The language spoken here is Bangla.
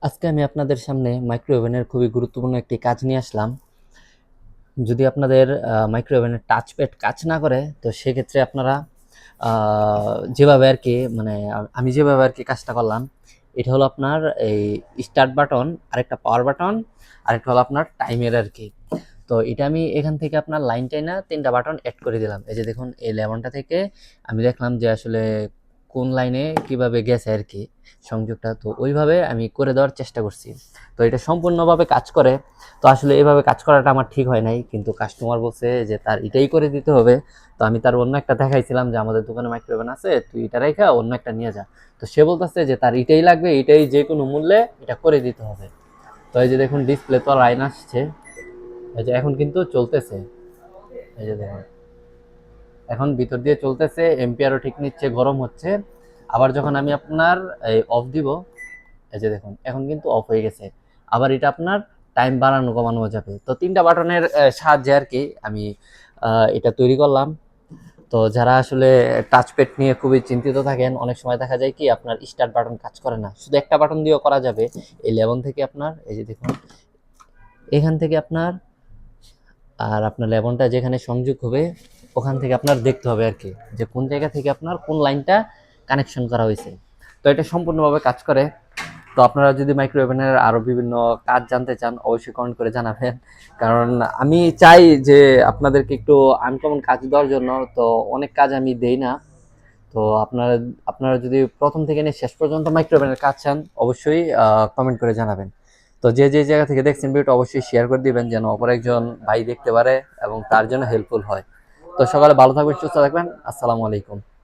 আজকে আমি আপনাদের সামনে মাইক্রোওভেনের খুবই গুরুত্বপূর্ণ একটি কাজ নিয়ে আসলাম। যদি আপনাদের মাইক্রোওভেনের টাচপ্যাড কাজ না করে, তো সেক্ষেত্রে আপনারা যেভাবে আর কি মানে আমি যেভাবে আর কি কাজটা করলাম, এটা হলো আপনার এই স্টার্ট বাটন, আরেকটা পাওয়ার বাটন, আরেকটা হলো আপনার টাইমের আর কি। তো এটা আমি এখান থেকে আপনার লাইন টাইনা ৩টা বাটন এড করে দিলাম। এই যে দেখুন, এই লেমনটা থেকে আমি দেখলাম যে আসলে কোন লাইনে কিভাবে গেছে আর কি সংযোগটা, তো ওইভাবে আমি করে দেওয়ার চেষ্টা করছি। তো এটা সম্পূর্ণভাবে কাজ করে। তো আসলে এভাবে কাজ করাটা আমার ঠিক হয় নাই, কিন্তু কাস্টমার বলছে যে তার এটাই করে দিতে হবে। তো আমি তার অন্য একটা দেখাইছিলাম যে আমাদের দোকানে মাইক্রোওভেন আছে, তুই এটা রেখা অন্য একটা নিয়ে যা। তো সে বলতেছে যে তার এটাই লাগবে, এটাই যে কোনো মূল্যে এটা করে দিতে হবে। তো এই যে দেখুন, ডিসপ্লে তো লাইন আসছে, এই যে এখন কিন্তু চলতেছে। এই যে দেখুন, এখন ভিতর দিয়ে চলতেছে, এম্পিয়ারও ঠিক নিচ্ছে, গরম হচ্ছে। আবার যখন আমি আপনার এই অফ দিব, এই যে দেখুন এখন কিন্তু অফ হয়ে গেছে। আবার এটা আপনার টাইম বাড়ানো কমানো যাবে। তো ৩টা বাটনের সাহায্যে আর কি আমি এটা তৈরি করলাম। তো যারা আসলে টাচপ্যাড নিয়ে খুবই চিন্তিত থাকেন, অনেক সময় দেখা যায় কি আপনার স্টার্ট বাটন কাজ করে না, শুধু একটা বাটন দিয়েও করা যাবে। এই লেভেল থেকে আপনার এই যে দেখুন, এখান থেকে আপনার আর আপনার লেবনটা যেখানে সংযোগ হবে, ওখান থেকে আপনার দেখতে হবে আর কি যে কোন জায়গা থেকে আপনার কোন লাইনটা কানেকশন করা হয়েছে। তো এটা সম্পূর্ণভাবে কাজ করে। তো আপনারা যদি মাইক্রোওভেনের আরও বিভিন্ন কাজ জানতে চান, অবশ্যই কমেন্ট করে জানাবেন। কারণ আমি চাই যে আপনাদেরকে একটু আনকমন কাজ দেওয়ার জন্য। তো অনেক কাজ আমি দেই না। তো আপনারা আপনারা যদি প্রথম থেকে নিয়ে শেষ পর্যন্ত মাইক্রোওভেনের কাজ চান, অবশ্যই কমেন্ট করে জানাবেন। তো যে যে জায়গা থেকে দেখছেন ভিডিওটা অবশ্যই শেয়ার করে দিবেন, যেন অপর একজন ভাই দেখতে পারে এবং তার জন্য হেল্পফুল হয়। তো সকালে ভালো থাকবেন, সুস্থ থাকবেন। আসসালামু আলাইকুম।